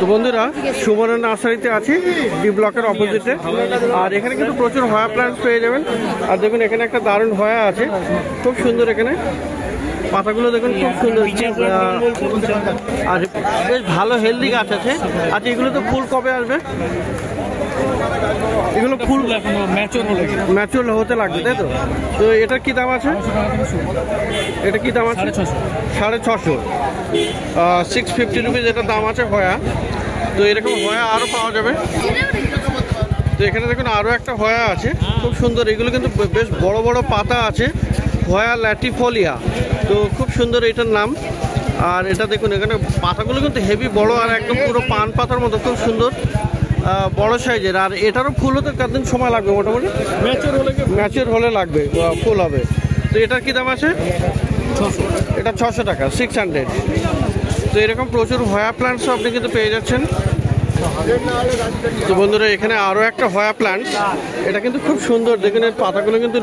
তো বন্ধুরা সুমনের নার্সারিতে আছি ডি ব্লকের অপোজিটে। আর এখানে কিন্তু প্রচুর হয়া প্ল্যান্টস পেয়ে যাবেন। আর দেখুন এখানে একটা দারুণ হয়া আছে, খুব সুন্দর। এখানে পাতাগুলো দেখুন খুব সুন্দর, আর বেশ ভালো হেলদি গাছ আছে। আচ্ছা, এগুলো তো ফুল কবে আসবে? এগুলো ফুল ম্যাচিওর হতে লাগবে, তাই তো? তো এটার কি দাম আছে? এটা কি দাম আছে? 650, 650 রুপিস এটার দাম আছে হয়া। তো এরকম হয়া আরও পাওয়া যাবে। তো এখানে দেখুন আরও একটা হয়া আছে, খুব সুন্দর। এগুলো কিন্তু বেশ বড় বড় পাতা আছে, হয়া ল্যাটিফোলিয়া। তো খুব সুন্দর এটার নাম। আর এটা দেখুন এখানে পাতাগুলো কিন্তু হেভি বড়, আর একদম পুরো পান পাতার মতো, খুব সুন্দর বড় সাইজের। আর এটারও ফুল হতে কতদিন সময় লাগবে? মোটামুটি ম্যাচিওর হলে লাগবে, ফুল হবে। তো এটার কি দাম আছে? এটা 600 টাকা, 600। তো এরকম প্রচুর হয়া প্ল্যান্টসও আপনি কিন্তু পেয়ে যাচ্ছেন। তো বন্ধুরা এখানে আরও একটা হয়া প্ল্যান্ট, এটা কিন্তু খুব সুন্দর। দেখুন এর পাতাগুলো কিন্তু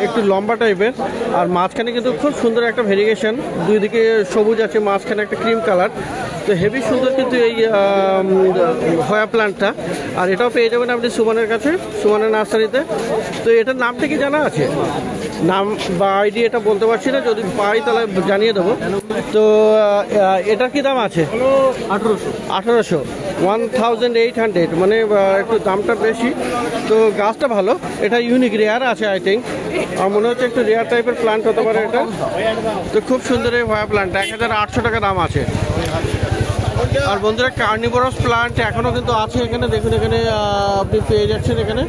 একটু লম্বা টাইপের, আর মাঝখানে কিন্তু খুব সুন্দর একটা ভেরিয়েশন। দুই দিকে সবুজ আছে, মাঝখানে একটা ক্রিম কালার। তো হেভি সুন্দর কিন্তু এই হয়া প্ল্যান্টটা। আর এটাও পেয়ে যাবেন আপনি সুমনের কাছে, সুমনের নার্সারিতে। তো এটার নামটা কি জানা আছে? নাম বা আইডি এটা বলতে পারছি না, যদি পাই তাহলে জানিয়ে দেবো। তো এটার কি দাম আছে? 1800, 1800, মানে একটু দামটা বেশি। তো গাছটা ভালো, এটা ইউনিক রেয়ার আছে আই থিঙ্ক। আমার মনে হচ্ছে একটু রেয়ার টাইপের প্ল্যান্ট হতে পারে এটা। তো খুব সুন্দর এই হয়া প্ল্যান্ট, 1800 টাকা দাম আছে। আর বন্ধুরা কার্নিভোরাস প্ল্যান্ট এখনও কিন্তু আছে এখানে। দেখুন এখানে আপনি পেয়ে যাচ্ছেন এখানে,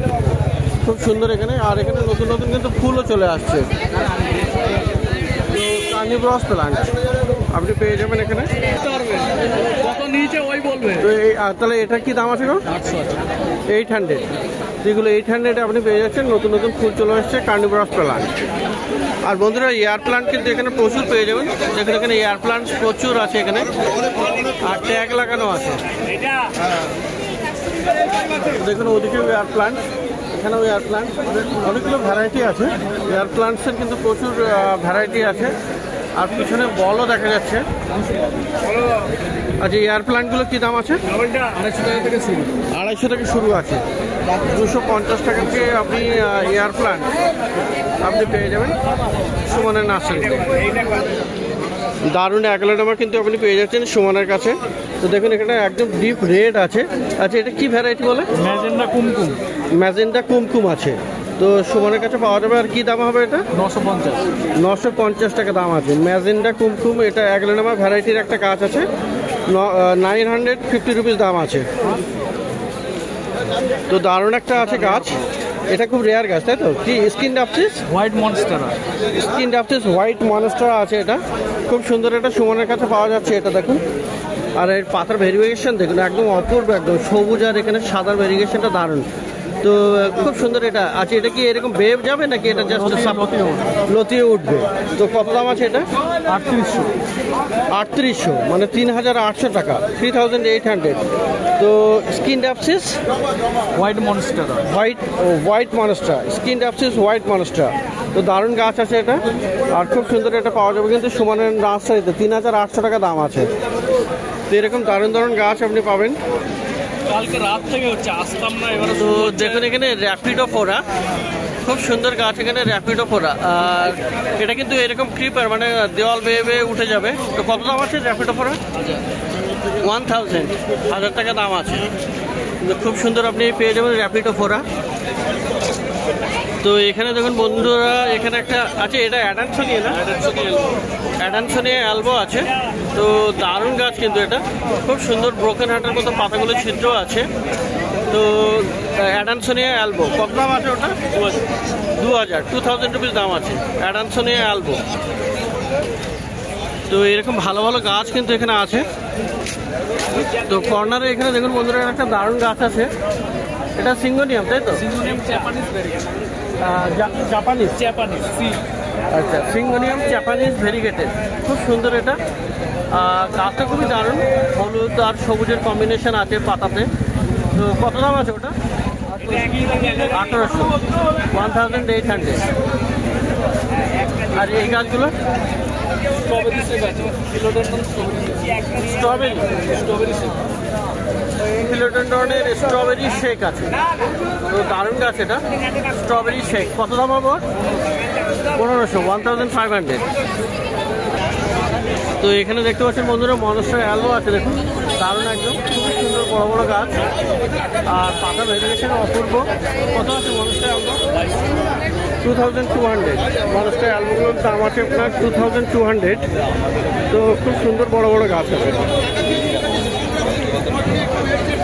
খুব সুন্দর এখানে। আর এখানে নতুন নতুন কিন্তু ফুলও চলে আসছে। তো কার্নিভোরাস প্ল্যান্ট আপনি পেয়ে যাবেন এখানে। তো তাহলে এটার কি দাম আছে গো? 800। যেগুলো 800 আপনি পেয়ে যাচ্ছেন। নতুন নতুন ফুল চলে আসছে, কার্নিভোরাস প্ল্যান্ট। আর বন্ধুরা এয়ার প্ল্যান্ট কিন্তু এখানে প্রচুর পেয়ে যাবেন। দেখুন এখানে এয়ার প্ল্যান্ট প্রচুর আছে এখানে, আর ট্যাগ লাগানো আছে। দেখুন ওদিকেও এয়ার প্ল্যান্ট, এখানেও এয়ার প্ল্যান্ট, অনেকগুলো ভ্যারাইটি আছে। এয়ার প্ল্যান্টসের কিন্তু প্রচুর ভ্যারাইটি আছে। আর পিছনে বলও দেখা যাচ্ছে। আচ্ছা, এয়ার প্ল্যান্টগুলো কী দাম আছে? 250 টাকা থেকে শুরু। 250 থেকে শুরু আছে, 250 টাকা থেকে আপনি এয়ার প্ল্যান্ট আপনি পেয়ে যাবেন সুমনের নার্সারিতে। দারুণ অ্যাগ্লোডামা কিন্তু আপনি পেয়ে যাচ্ছেন সুমনের কাছে। তো দেখুন এখানে একদম ডিপ রেড আছে। আচ্ছা, এটা কি ভ্যারাইটি বলে? ম্যাজেন্ডা কুমকুম। ম্যাজেন্ডা কুমকুম আছে, তো সুমনের কাছে পাওয়া যাবে। আর কি দাম হবে এটা? 950 টাকা দাম আছে। ম্যাজেন্ডা কুমকুম, এটা অ্যাগ্লোডামা ভ্যারাইটির একটা গাছ আছে। 950 রুপিস দাম আছে। তো দারুণ একটা আছে গাছ, এটা খুব রেয়ার গাছ, তাই তো? কি scindapsus white monster? Scindapsus white monster আছে, এটা খুব সুন্দর। এটা সুমনের কাছে পাওয়া যাচ্ছে, এটা দেখুন। আর এর পাতার ভেরিয়েশন দেখুন, একদম অপূর্ব, একদম সবুজ। আর এখানে সাদার ভেরিয়েশনটা দারুণ। তো খুব সুন্দর এটা। আচ্ছা, এটা কি এরকম বেভ যাবে নাকি এটা জাস্ট লতিয়ে উঠবে? তো কত দাম আছে এটা? 3800, মানে 3800 টাকা, 3800। তো scindapsus white monster, white monster, scindapsus white monster. তো দারুণ গাছ আছে এটা, আর খুব সুন্দর। এটা পাওয়া যাবে কিন্তু সুমনের নার্সারিতে, 3800 টাকা দাম আছে। তো এরকম দারুণ দারুণ গাছ আপনি পাবেন। কালকে রাত থেকে হচ্ছে, আসতাম না এবার। তো দেখুন এখানে র্যাপিডোফোরা, খুব সুন্দর গাছ এখানে র্যাপিডোফোরা। আর এটা কিন্তু এরকম ক্রিপার, মানে দেওয়াল বেয়ে বেয়ে উঠে যাবে। তো কত দাম আছে র্যাপিডোফোরা? 1000 টাকা দাম আছে। খুব সুন্দর আপনি পেয়ে যাবেন র্যাপিডোফোরা। তো এখানে দেখুন বন্ধুরা, এখানে একটা আছে, এটা অ্যাডানসোনিয়া না? অ্যাডানসোনিয়া অ্যালবো আছে। তো দারুণ গাছ কিন্তু এটা, খুব সুন্দর। ব্রোকেন হার্টের মতো পাতাগুলো ছিদ্র আছে। তো অ্যাডানসোনিয়া অ্যালবো কত দাম আছে ওটা? 2000 রুপিস দাম আছে অ্যাডানসোনিয়া অ্যালবো। তো এরকম ভালো ভালো গাছ কিন্তু এখানে আছে। তো কর্নারে এখানে দেখুন বন্ধুরা একটা দারুণ গাছ আছে, এটা সিঙ্গোনিয়াম, তাই তো? জাপানিজ। আচ্ছা, সিঙ্গোনিয়াম জাপানিজ ভেরিগেটেড, খুব সুন্দর এটা। গাছটা খুবই দারুণ, হলুদ আর সবুজের কম্বিনেশন আছে পাতাতে। তো কত দাম আছে ওটা? 1800, 1800। আর এই গাছগুলো স্ট্রবেরি, ফিলোডেন্ড্রনের স্ট্রবেরি শেক আছে। তো দারুণ গাছ এটা, স্ট্রবেরি শেক। কত দাম হবে? 1500, 1500। তো এখানে দেখতে পাচ্ছেন বন্ধুরা মনস্টার অ্যালবো আছে, দেখুন দারুণ একদম, খুবই সুন্দর বড় বড় গাছ আর পাতা ভেরিয়েশন অপূর্ব। কত আছে মনস্টার অ্যালবো? 2200। মনস্টার অ্যালবোগুলোর দাম আছে আপনার 2200। তো খুব সুন্দর বড় বড় গাছ আছে।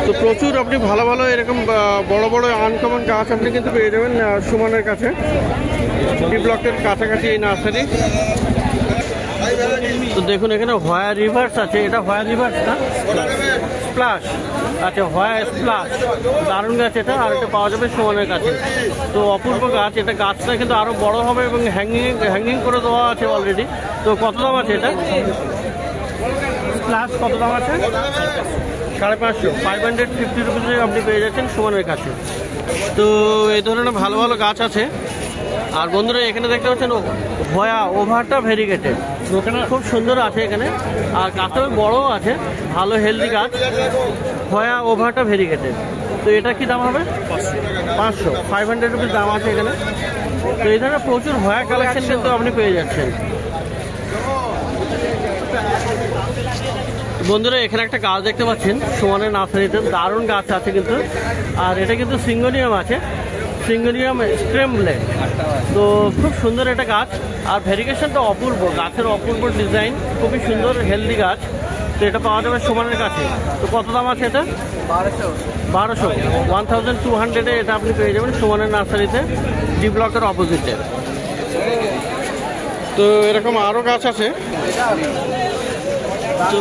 তো প্রচুর আপনি ভালো ভালো এরকম বড় বড় আনকমন গাছ আপনি কিন্তু পেয়ে যাবেন সুমনের কাছে, ডি ব্লকের কাছাকাছি এই নার্সারি। তো দেখুন এখানে হোয়া রিভার্স আছে, এটা হোয়া রিভার্স না স্প্লাশ, আচ্ছা হোয়া স্প্লাশ, দারুণ গাছ এটা। আর এটা পাওয়া যাবে সুমনের কাছে। তো অপূর্ব গাছ এটা, গাছটা কিন্তু আরও বড় হবে এবং হ্যাঙ্গিং করে দেওয়া আছে অলরেডি। তো কত দাম আছে এটা স্প্লাশ? কত দাম আছে? 550, 550 রুপিসে আপনি পেয়ে যাচ্ছেন সুমনের কাছে। তো এই ধরনের ভালো ভালো গাছ আছে। আর বন্ধুরা এখানে দেখতে পাচ্ছেন হোয়া ওভারটা ভেরিগেটেড, খুব সুন্দর আছে এখানে। আর গাছটা বড়ও আছে, ভালো হেলদি গাছ, হোয়া ওভারটা ভেরিগেটেড। তো এটা কি দাম হবে? 500, 500 রুপিস দাম আছে এখানে। তো এই ধরনের প্রচুর হোয়া কালেকশন কিন্তু আপনি পেয়ে যাচ্ছেন। বন্ধুরা এখানে একটা গাছ দেখতে পাচ্ছেন সুমনের নার্সারিতে, দারুণ গাছ আছে কিন্তু। আর এটা কিন্তু সিঙ্গোনিয়াম আছে, সিঙ্গোনিয়াম স্ট্রেমব্লে। তো খুব সুন্দর একটা গাছ আর ভেরিগেশনটা অপূর্ব, গাছের অপূর্ব ডিজাইন, খুবই সুন্দর হেলদি গাছ। তো এটা পাওয়া যাবে সুমনের কাছে। তো কত দাম আছে এটা? 1200, 1200 এটা আপনি পেয়ে যাবেন সুমনের নার্সারিতে, ডি ব্লকের অপোজিটে। তো এরকম আরও গাছ আছে। তো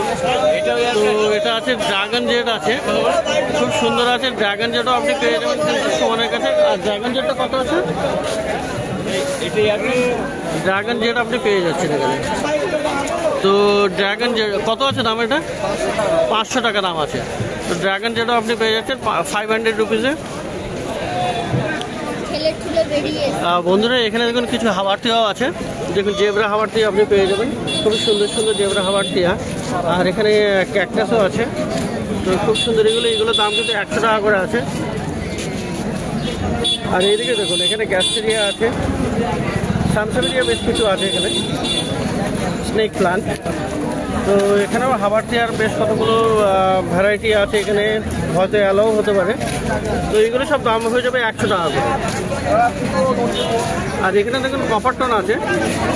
এটা আছে ড্রাগন জেড আছে, খুব সুন্দর আছে। ড্রাগন জেডও আপনি পেয়ে যাবেন কিন্তু সুমনের কাছে। আর ড্রাগন জেডটা কত আছে? ড্রাগন জেড আপনি পেয়ে যাচ্ছেন এখানে। তো ড্রাগন জেড কত আছে দাম? এটা 500 টাকা দাম আছে। তো ড্রাগন জেডও আপনি পেয়ে যাচ্ছেন 500 রুপিসে। বন্ধুরা এখানে দেখুন কিছু হাওয়ার টিয়াও আছে, দেখুন জেব্রা হাওয়ার টিয়া আপনি পেয়ে যাবেন, খুবই সুন্দর সুন্দর জেব্রা হাওয়ার টিয়া। আর এখানে ক্যাকটাসও আছে, তো খুব সুন্দর এগুলোর দাম কিন্তু 100 টাকা করে আছে। আর এইদিকে দেখুন এখানে গ্যাস্টেরিয়া আছে, সানসেভেরিয়া, বেশ কিছু আছে এখানে, স্নেক প্লান্ট। তো এখানেও হাওয়ার টিয়ার বেশ কতগুলো ভ্যারাইটি আছে এখানে, হয়তো অ্যালাও হতে পারে। তো এইগুলো সব দাম হয়ে যাবে 100 টাকা করে। আর এখানে দেখুন কপারটন আছে,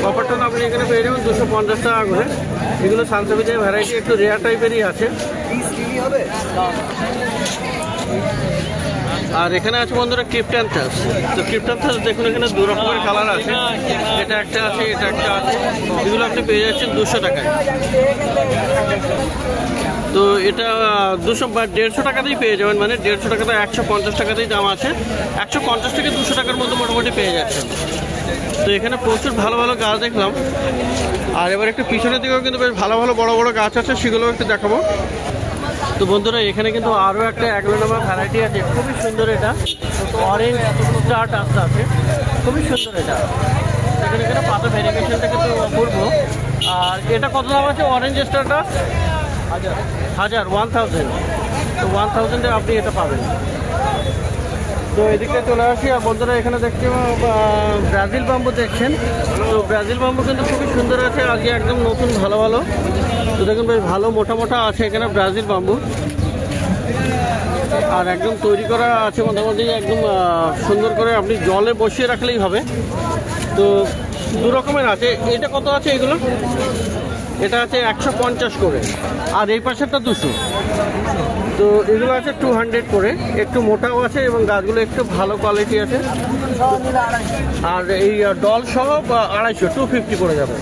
কপারটন আপনি এখানে পেয়ে যাবেন 250 টাকা করে। এগুলো সানসেভেরিয়া ভ্যারাইটি, একটু রেয়ার টাইপেরই আছে। আর এখানে আছে বন্ধুরা ক্রিপ্টান্থাস। তো ক্রিপ্টান্থাস দেখুন এখানে 2 রকমের কালার আছে, এটা একটা আছে, এটা একটা আছে। এগুলো আপনি পেয়ে যাচ্ছেন 200 টাকায়। তো এটা 200 বা 150 টাকাতেই পেয়ে যাবেন, মানে 150 টাকাতে 150 টাকাতেই দাম আছে। 150 থেকে 200 টাকার মধ্যে মোটামুটি পেয়ে যাচ্ছেন। তো এখানে প্রচুর ভালো ভালো গাছ দেখলাম। আর এবার একটু পিছনের দিকেও কিন্তু বেশ ভালো ভালো বড় বড় গাছ আছে, সেগুলো একটু দেখাবো। তো বন্ধুরা এখানে কিন্তু আরও একটা অ্যাগ্লোনামা ভ্যারাইটি আছে, খুবই সুন্দর। এটা অরেঞ্জ স্টার্ট আছে, খুবই সুন্দর এটা। এখানে পাতা ভেরিয়েশনটা কিন্তু অপূর্ব। আর এটা কত দাম আছে অরেঞ্জ স্টারটা? 1000, 1000। তো 1000-এ আপনি এটা পাবেন। তো এদিকে চলে আসি। আর বন্ধুরা এখানে দেখছি ব্রাজিল বাম্বু দেখছেন। তো ব্রাজিল বাম্বু কিন্তু খুবই সুন্দর আছে, আজকে একদম নতুন ভালো ভালো। তো দেখুন বেশ ভালো মোটা মোটা আছে এখানে ব্রাজিল বাম্বু। আর একদম তৈরি করা আছে মোটামুটি, একদম সুন্দর করে আপনি জলে বসিয়ে রাখলেই হবে। তো 2 রকমের আছে। এটা কত আছে এগুলো? এটা আছে 150 করে, আর এই পাশেরটা 200। তো এগুলো আছে 200 করে, একটু মোটাও আছে এবং গাছগুলো একটু ভালো কোয়ালিটি আছে। আর এই ডল সহ 250, 250 পড়ে যাবে।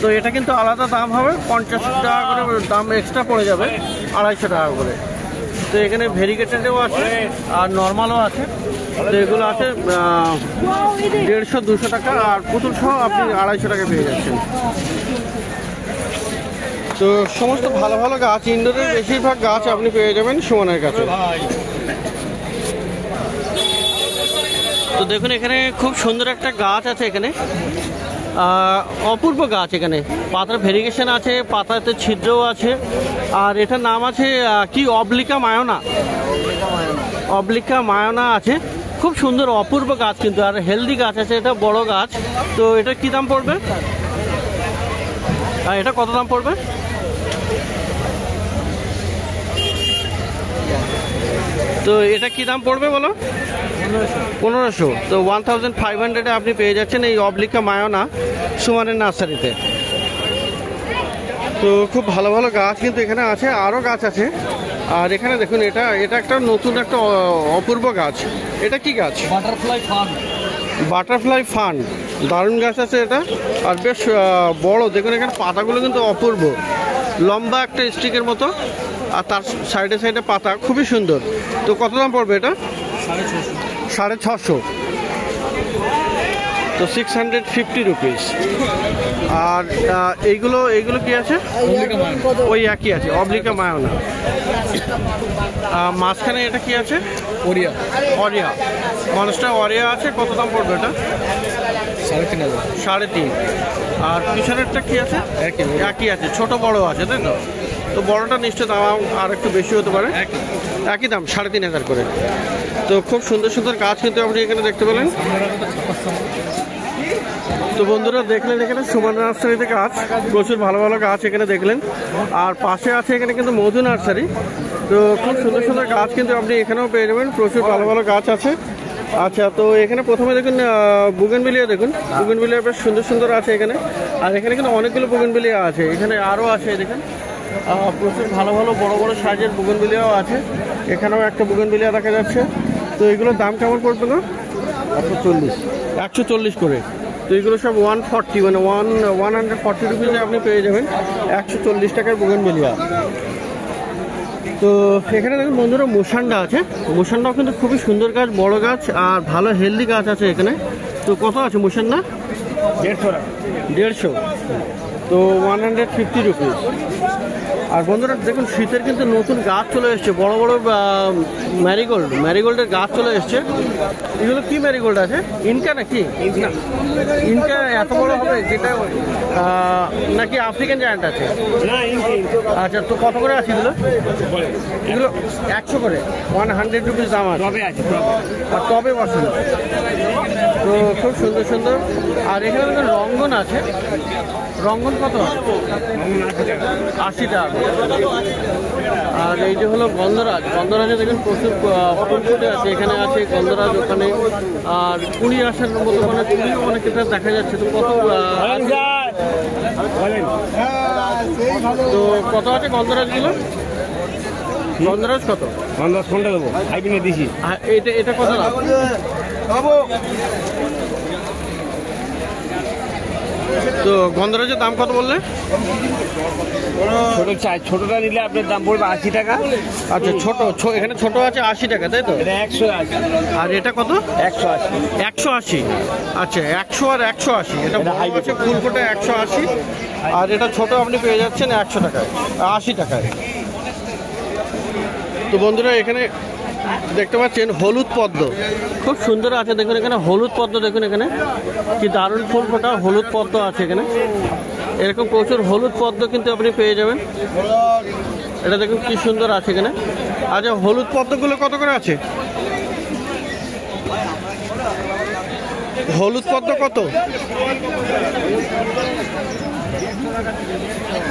তো এটা কিন্তু আলাদা দাম হবে, 50 টাকা করে দাম এক্সট্রা পড়ে যাবে, 250 টাকা করে। তো এখানে ভেরিগেটেডও আছে আর নর্মালও আছে। তো এগুলো আছে 150-200 টাকা, আর পুতুল সহ আপনি 250 টাকা পেয়ে যাচ্ছেন। তো সমস্ত ভালো ভালো গাছ, ইনডোরের বেশিরভাগ গাছ আপনি পেয়ে যাবেন সুমনের কাছে। তো দেখুন এখানে খুব সুন্দর একটা গাছ আছে এখানে। অপূর্ব গাছ, এখানে পাতার ভেরিগেশন আছে, পাতাতে ছিদ্রও আছে। আর এটার নাম আছে কি, অবলিকা মায়োনা, অবলিকা মায়োনা আছে। খুব সুন্দর অপূর্ব গাছ কিন্তু, আর হেলদি গাছ আছে, এটা বড় গাছ। তো এটা কি দাম পড়বে, এটা কত দাম পড়বে? তো এটা কি দাম পড়বে বলো? 1500। তো 1500 আপনি পেয়ে যাচ্ছেন এই অবলিকা মায়োনা সুমানের নার্সারিতে। তো খুব ভালো ভালো গাছ কিন্তু এখানে আছে, আরও গাছ আছে। আর এখানে দেখুন, এটা একটা নতুন একটা অপূর্ব গাছ। এটা কি গাছ? Butterfly fun. বাটারফ্লাই ফান, দারুণ গাছ আছে এটা, আর বেশ বড়। দেখুন এখানে পাতাগুলো কিন্তু অপূর্ব, লম্বা একটা স্টিকের মতো, আর তার সাইডে সাইডে পাতা খুবই সুন্দর। তো কত দাম পড়বে এটা? 650। তো 650 রুপিস। আর এইগুলো কি আছে? ওই একই আছে, অবলিকা মায়োনা। মাঝখানে এটা কি আছে? ওরিয়া। অরিয়া, মনস্টার অরিয়া আছে। কত দাম পড়বে এটা? 3.5। 3.5। আর পিছনেরটা কি আছে? একই আছে, ছোট বড় আছে, তাই তো? তো বড়টা নিশ্চয় দাম আর একটু বেশি হতে পারে। একই দাম, 3,500 করে। তো খুব সুন্দর সুন্দর গাছ কিন্তু আপনি এখানে দেখতে পেলেন। তো বন্ধুরা দেখলেন এখানে সুমান নার্সারিতে গাছ, প্রচুর ভালো ভালো গাছ এখানে দেখলেন। আর পাশে আছে এখানে কিন্তু মধু নার্সারি। তো খুব সুন্দর সুন্দর গাছ কিন্তু আপনি এখানেও পেয়ে যাবেন, প্রচুর ভালো ভালো গাছ আছে। আচ্ছা, তো এখানে প্রথমে দেখুন বুগেনভিলিয়া, দেখুন বুগেনভিলিয়া বেশ সুন্দর সুন্দর আছে এখানে। আর এখানে কিন্তু অনেকগুলো বুগেনভিলিয়া আছে, এখানে আরও আছে দেখেন, প্রচুর ভালো ভালো বড় বড় সাইজের বুগেনভিলিয়াও আছে। এখানেও একটা বুগেনভিলিয়া দেখা যাচ্ছে। তো এগুলোর দাম কেমন পড়বে না? 140 করে। তো এগুলো সব 140, মানে 140 রুপিসে আপনি পেয়ে যাবেন 140 টাকার বুগেনভিলিয়া। তো এখানে দেখুন বন্ধুরা মোসান্ডা আছে, মোসান্ডাও কিন্তু খুবই সুন্দর গাছ, বড় গাছ, আর ভালো হেলদি গাছ আছে এখানে। তো কত আছে মোসান্ডা? 150। তো 150 রুপিস। আর বন্ধুরা দেখুন শীতের কিন্তু নতুন গাছ চলে এসছে, বড় বড় ম্যারিগোল্ডের গাছ চলে এসছে। এগুলো কি ম্যারিগোল্ড আছে? ইনকা নাকি? ইনকা এত বড় হবে যেটা, নাকি আফ্রিকান জায়ান্ট আছে? আচ্ছা, তো কত করে আছে এগুলো? এগুলো 100 করে, 100 রুপিস দাম আছে। আর টবে বসে। তো খুব সুন্দর সুন্দর। আর এখানে দেখুন রঙ্গন আছে, রঙ্গন কত? 80 টাকা। আর এই যে হলো গন্ধরাজ, গন্ধরাজে দেখুন প্রচুর ফুল ফুটে আছে, এখানে আছে গন্ধরাজ ওখানে। আর কুড়ি আসার মতো মানে কুড়ি অনেক ক্ষেত্রে দেখা যাচ্ছে। তো কত আছে গন্ধরাজগুলো? গন্ধরাজ কত? 10 দেবো, হাইবিনে দিছি। এটা কত লাভ? তো গন্ধরাজের দাম কত বললে? ছোটটা নিলে আপনার দাম পড়বে 80 টাকা। আচ্ছা, এখানে ছোট আছে 80 টাকা, তাই তো? 180। আর এটা কত? 180। আচ্ছা, 100 আর 180। এটা বড় আছে ফুল ফোটে 180, আর এটা ছোট আপনি পেয়ে যাচ্ছেন 100 টাকায়, 80 টাকায়। তো বন্ধুরা এখানে দেখতে পাচ্ছেন হলুদ পদ্ম, খুব সুন্দর আছে। দেখুন এখানে হলুদ পদ্ম, দেখুন এখানে কি দারুণ ফুল ফোটা হলুদ পদ্ম আছে এখানে। এরকম প্রচুর হলুদ পদ্ম কিন্তু আপনি পেয়ে যাবেন। এটা দেখুন কি সুন্দর আছে এখানে। আচ্ছা, হলুদ পদ্মগুলো কত করে আছে? হলুদ পদ্ম কত?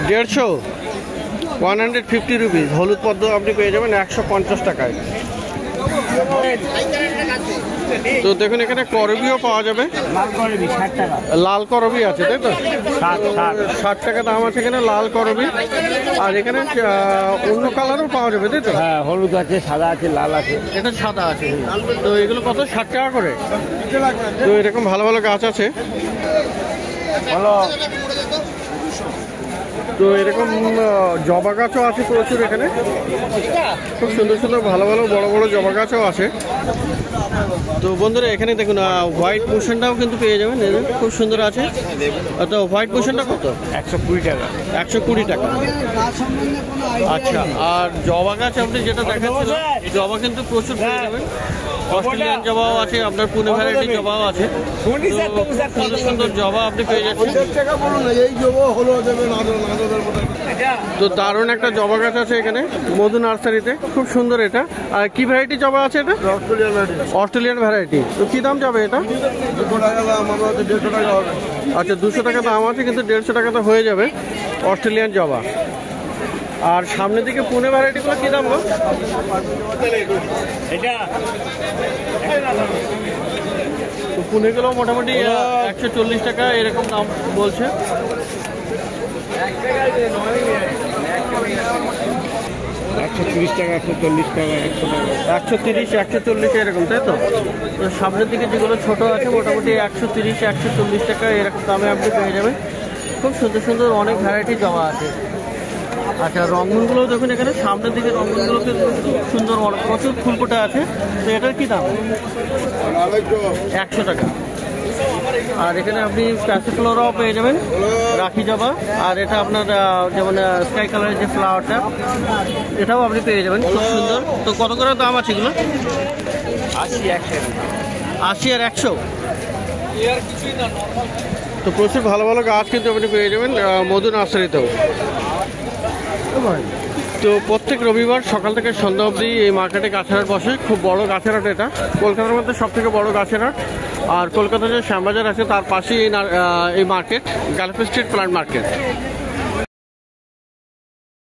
150, 150 রুপিস। হলুদ পদ্ম আপনি পেয়ে যাবেন 150 টাকায়। তো দেখুন এখানে করবিও পাওয়া যাবে, লাল করবি আছে, তাই তো? 60 টাকা দাম আছে এখানে লাল করবি। আর এখানে অন্য কালারও পাওয়া যাবে, তাই তো? হ্যাঁ, হলুদ আছে, সাদা আছে, লাল আছে। এটা সাদা আছে। তো এগুলো কত? 60 টাকা করে। তো এরকম ভালো ভালো গাছ আছে। তো এরকম জবা গাছও আছে প্রচুর এখানে, খুব সুন্দর সুন্দর ভালো ভালো বড় বড় জবা গাছও আছে। তো বন্ধুরা এখানে দেখুন হোয়াইট মোশনটাও কিন্তু পেয়ে যাবেন, খুব সুন্দর আছে। তো হোয়াইট মোশনটা কত? 120 টাকা। 120 টাকা। আচ্ছা, আর জবা গাছ আপনি যেটা দেখাচ্ছিলেন, জবা কিন্তু প্রচুর পেয়ে যাবেন। অস্ট্রেলিয়ান জবাও আছে, আপনার পুনে ভ্যারাইটি জবাও আছে। সুন্দর সুন্দর জবা আপনি পেয়ে যাচ্ছেন। তো দারুণ একটা জবা গাছ আছে এখানে মধু নার্সারিতে, খুব সুন্দর। এটা আর কি ভ্যারাইটি জবা আছে? এটা অস্ট্রেলিয়ান ভ্যারাইটি। তো কি দাম যাবে এটা? 200 টাকা দাম, আমার 150 টাকা হবে। আচ্ছা, 200 টাকা দাম আছে, কিন্তু 150 টাকাতে হয়ে যাবে অস্ট্রেলিয়ান জবা। আর সামনের দিকে পুনে ভ্যারাইটিগুলো কি দাম গো? তো পুনেগুলো মোটামুটি 140 টাকা এরকম দাম বলছে। 130 টাকা, 140 টাকা, 100 টাকা, 130, 140 এরকম, তাই তো? তো সামনের দিকে যেগুলো ছোট আছে মোটামুটি 130, 140 টাকা এরকম দামে আপনি পেয়ে যাবেন। খুব সুন্দর সুন্দর অনেক ভ্যারাইটি জবা আছে। আচ্ছা, রঙগুলো দেখুন এখানে সামনের দিকে রঙগুলো কিন্তু খুব সুন্দর, প্রচুর ফুলফোটা আছে। তো এটার কি দাম? 100 টাকা। আর এখানে আপনি প্যাসিফ্লোরাও পেয়ে যাবেন, রাখি জবা। আর এটা আপনার যেমন স্কাই কালারের যে ফ্লাওয়ারটা, এটাও আপনি পেয়ে যাবেন, খুব সুন্দর। তো কত করে দাম আছে এগুলো? 80 আর 100। তো প্রচুর ভালো ভালো গাছ কিন্তু আপনি পেয়ে যাবেন মধু নার্সারিতেও। তো প্রত্যেক রবিবার সকাল থেকে সন্ধ্যা অবধি এই মার্কেটে গাছের হাট বসে। খুব বড় গাছের হাট এটা, কলকাতার মধ্যে সব থেকে বড় গাছের হাট। আর কলকাতার যে শ্যামবাজার আছে তার পাশেই এই মার্কেট, গ্যালাপি স্ট্রিট প্লান্ট মার্কেট।